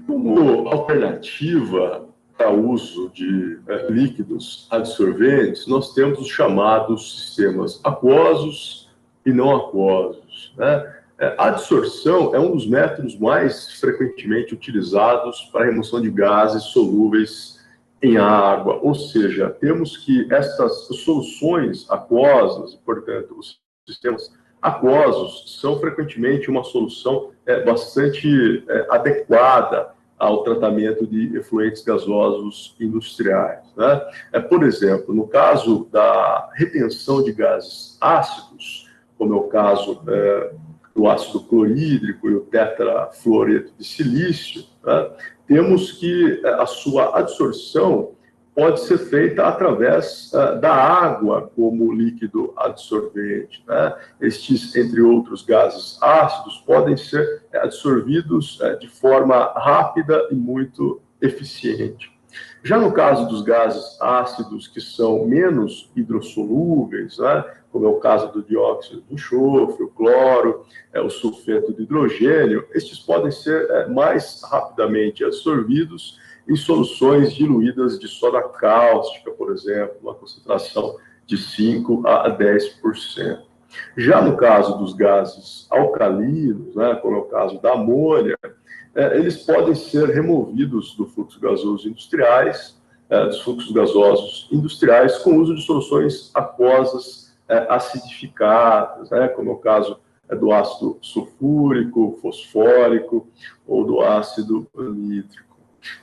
Como alternativa para o uso de líquidos adsorventes, nós temos os chamados sistemas aquosos e não aquosos, né? A adsorção é um dos métodos mais frequentemente utilizados para a remoção de gases solúveis em água, ou seja, temos que essas soluções aquosas, portanto, os sistemas aquosos, são frequentemente uma solução bastante adequada ao tratamento de efluentes gasosos industriais, né? Por exemplo, no caso da retenção de gases ácidos, como é o caso do ácido clorídrico e o tetrafluoreto de silício, né, temos que a sua adsorção pode ser feita através da água como líquido adsorvente, né? Estes, entre outros gases ácidos, podem ser adsorvidos de forma rápida e muito eficiente. Já no caso dos gases ácidos que são menos hidrossolúveis, né, como é o caso do dióxido de enxofre, o cloro, o sulfeto de hidrogênio, estes podem ser mais rapidamente absorvidos em soluções diluídas de soda cáustica, por exemplo, uma concentração de 5 a 10%. Já no caso dos gases alcalinos, né, como é o caso da amônia, eles podem ser removidos do fluxo gasoso industriais, dos fluxos gasosos industriais, com o uso de soluções aquosas acidificadas, né, como é o caso do ácido sulfúrico, fosfórico ou do ácido nítrico.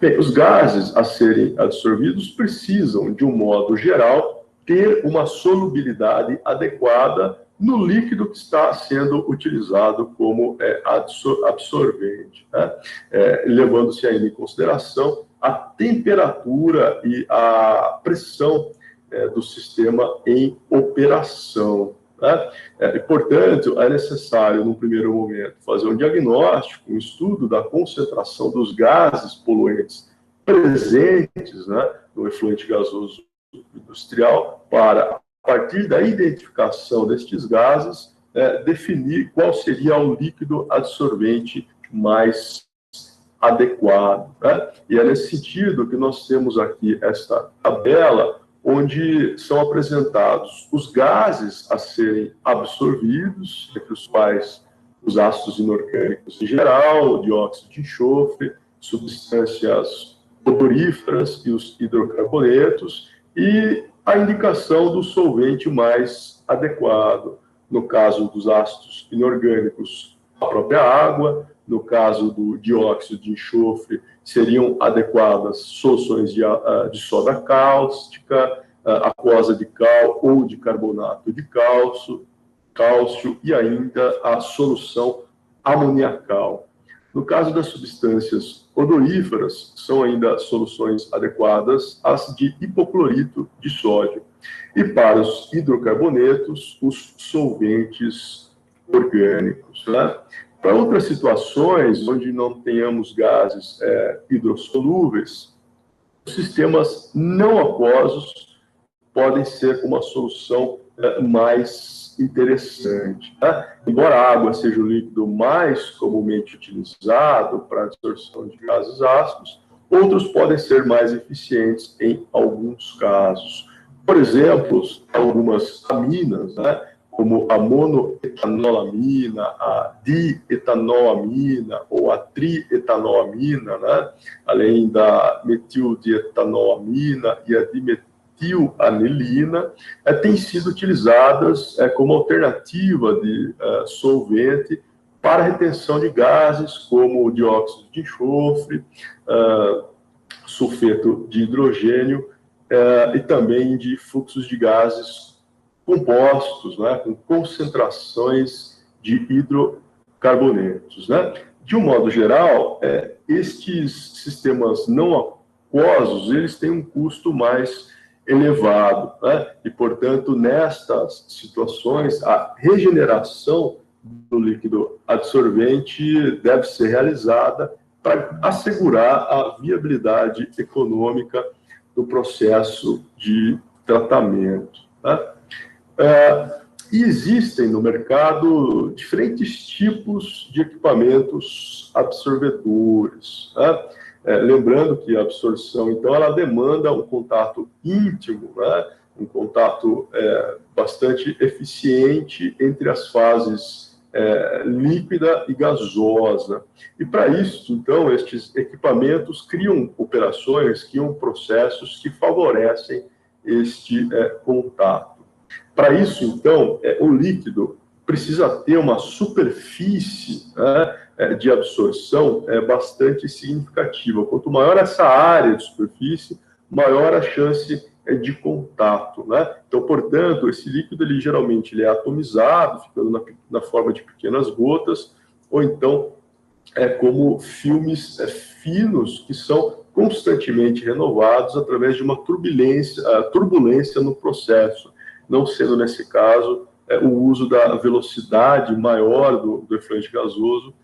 Bem, os gases a serem absorvidos precisam, de um modo geral, ter uma solubilidade adequada no líquido que está sendo utilizado como absorvente, né? Levando-se ainda em consideração a temperatura e a pressão do sistema em operação, né? E, portanto, é necessário, num primeiro momento, fazer um diagnóstico, um estudo da concentração dos gases poluentes presentes, né, no efluente gasoso industrial, para, a partir da identificação destes gases, definir qual seria o líquido adsorvente mais adequado, né? E é nesse sentido que nós temos aqui esta tabela, onde são apresentados os gases a serem absorvidos, entre os quais os ácidos inorgânicos em geral, o dióxido de enxofre, substâncias odoríferas e os hidrocarbonetos, e a indicação do solvente mais adequado. No caso dos ácidos inorgânicos, a própria água. No caso do dióxido de enxofre, seriam adequadas soluções de soda cáustica, aquosa de cal ou de carbonato de cálcio e ainda a solução amoniacal. No caso das substâncias odoríferas, são ainda soluções adequadas as de hipoclorito de sódio. E para os hidrocarbonetos, os solventes orgânicos, né? Para outras situações onde não tenhamos gases hidrossolúveis, os sistemas não aquosos podem ser uma solução mais interessante, né? Embora a água seja o líquido mais comumente utilizado para a absorção de gases ácidos, outros podem ser mais eficientes em alguns casos. Por exemplo, algumas aminas, né, como a monoetanolamina, a dietanolamina ou a trietanolamina, né, além da metildietanolamina e a dimetilanilina, têm sido utilizadas como alternativa de solvente para a retenção de gases como o dióxido de enxofre, sulfeto de hidrogênio e também de fluxos de gases compostos, né, com concentrações de hidrocarbonetos, né? De um modo geral, estes sistemas não aquosos, eles têm um custo mais elevado, né? E, portanto, nestas situações, a regeneração do líquido adsorvente deve ser realizada para assegurar a viabilidade econômica do processo de tratamento, né? E existem no mercado diferentes tipos de equipamentos absorvedores, né? Lembrando que a absorção, então, ela demanda um contato íntimo, né? Um contato bastante eficiente entre as fases líquida e gasosa. E para isso, então, estes equipamentos criam operações, criam processos que favorecem este contato. Para isso, então, o líquido precisa ter uma superfície, né, de absorção bastante significativa. Quanto maior essa área de superfície, maior a chance de contato, né? Então, portanto, esse líquido, ele geralmente é atomizado, ficando na forma de pequenas gotas, ou então como filmes finos que são constantemente renovados através de uma turbulência no processo, não sendo, nesse caso, o uso da velocidade maior do efluente gasoso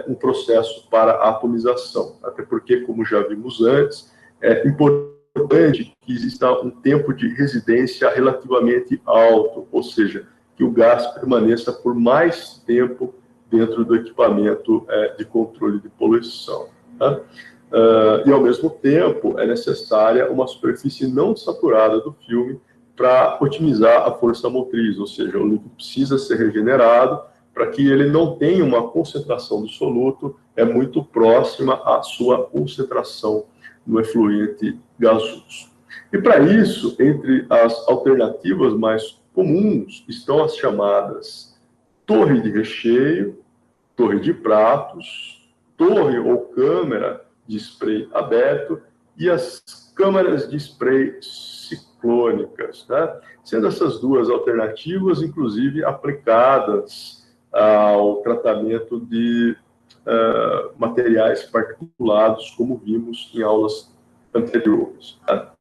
um processo para a atomização. Até porque, como já vimos antes, é importante que exista um tempo de residência relativamente alto, ou seja, que o gás permaneça por mais tempo dentro do equipamento de controle de poluição. Tá? E, ao mesmo tempo, é necessária uma superfície não saturada do filme para otimizar a força motriz, ou seja, o líquido precisa ser regenerado para que ele não tenha uma concentração do soluto muito próxima à sua concentração no efluente gasoso. E, para isso, entre as alternativas mais comuns estão as chamadas torre de recheio, torre de pratos, torre ou câmara de spray aberto e as câmaras de spray ciclônicas, né? Sendo essas duas alternativas, inclusive, aplicadas ao tratamento de materiais particulados, como vimos em aulas anteriores. Tá?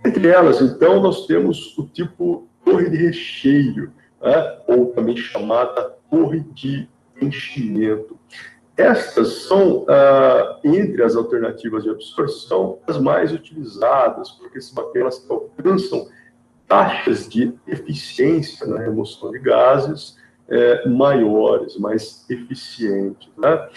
Entre elas, então, nós temos o tipo torre de recheio, né? Ou também chamada torre de enchimento. Estas são, entre as alternativas de absorção, as mais utilizadas, porque são aquelas que alcançam taxas de eficiência na remoção de gases maiores, mais eficientes, né?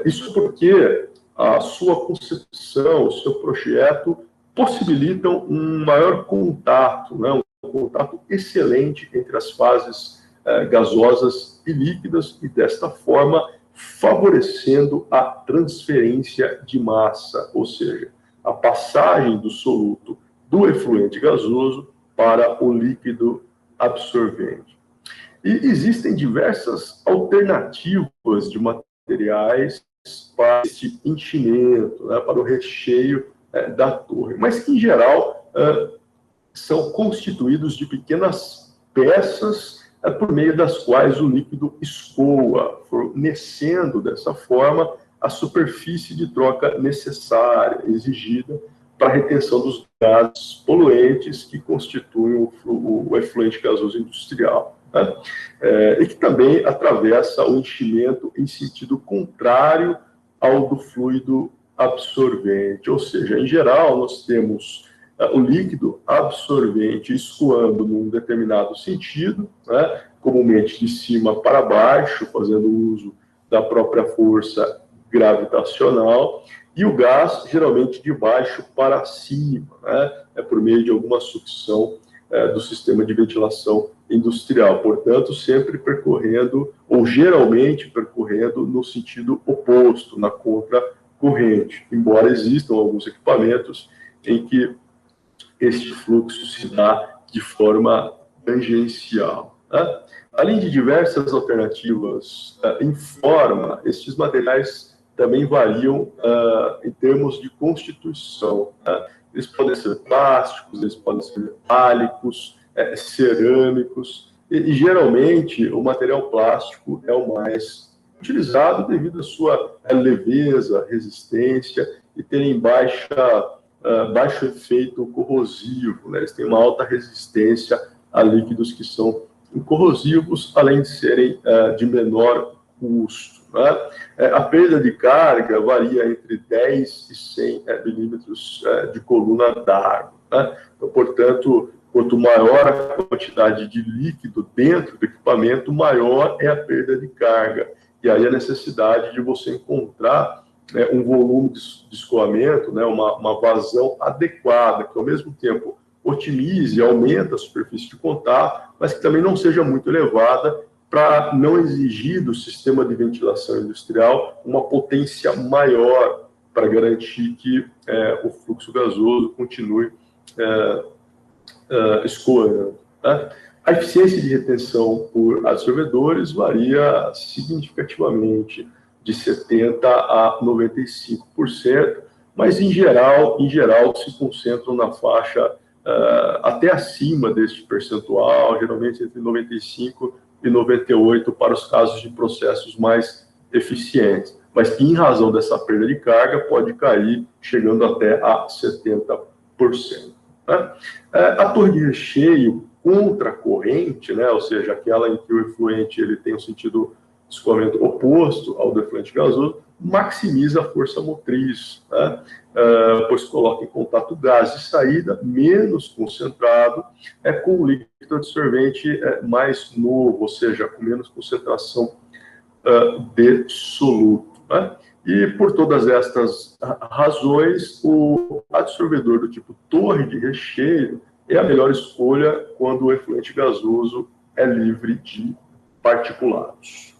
Isso porque a sua concepção, o seu projeto possibilitam um maior contato, né? Um contato excelente entre as fases gasosas e líquidas, e desta forma favorecendo a transferência de massa, ou seja, a passagem do soluto do efluente gasoso para o líquido absorvente. E existem diversas alternativas de materiais para esse enchimento, né, para o recheio da torre, mas que, em geral, são constituídos de pequenas peças por meio das quais o líquido escoa, fornecendo dessa forma a superfície de troca necessária, exigida para a retenção dos gases poluentes que constituem o efluente gasoso industrial, né? E que também atravessa o enchimento em sentido contrário ao do fluido absorvente, ou seja, em geral, nós temos o líquido absorvente escoando num determinado sentido, né, comumente de cima para baixo, fazendo uso da própria força gravitacional, e o gás, geralmente, de baixo para cima, né, por meio de alguma sucção do sistema de ventilação industrial. Portanto, sempre percorrendo, ou geralmente percorrendo, no sentido oposto, na contracorrente, embora existam alguns equipamentos em que este fluxo se dá de forma tangencial. Né? Além de diversas alternativas em forma, estes materiais também variam em termos de constituição. Né? Eles podem ser plásticos, eles podem ser metálicos, cerâmicos, e geralmente o material plástico é o mais utilizado devido à sua leveza, resistência e terem baixo efeito corrosivo, né? Eles têm uma alta resistência a líquidos que são incorrosivos, além de serem de menor custo, né? A perda de carga varia entre 10 e 100 milímetros de coluna d'água, né? Então, portanto, quanto maior a quantidade de líquido dentro do equipamento, maior é a perda de carga. e aí a necessidade de você encontrar, né, um volume de escoamento, né, uma vazão adequada, que ao mesmo tempo otimize, aumente a superfície de contato, mas que também não seja muito elevada, para não exigir do sistema de ventilação industrial uma potência maior para garantir que o fluxo gasoso continue escoando. Né? A eficiência de retenção por adsorvedores varia significativamente, de 70% a 95%, mas em geral se concentram na faixa até acima deste percentual, geralmente entre 95% e 98% para os casos de processos mais eficientes, mas que em razão dessa perda de carga pode cair chegando até a 70%. Né? A torre de recheio contracorrente, né, ou seja, aquela em que o efluente ele tem um sentido de escoamento oposto ao do efluente gasoso, maximiza a força motriz, né, pois coloca em contato gás de saída menos concentrado com o líquido absorvente mais novo, ou seja, com menos concentração de soluto. Né? E por todas estas razões, o adsorvedor do tipo torre de recheio é a melhor escolha quando o efluente gasoso é livre de particulados.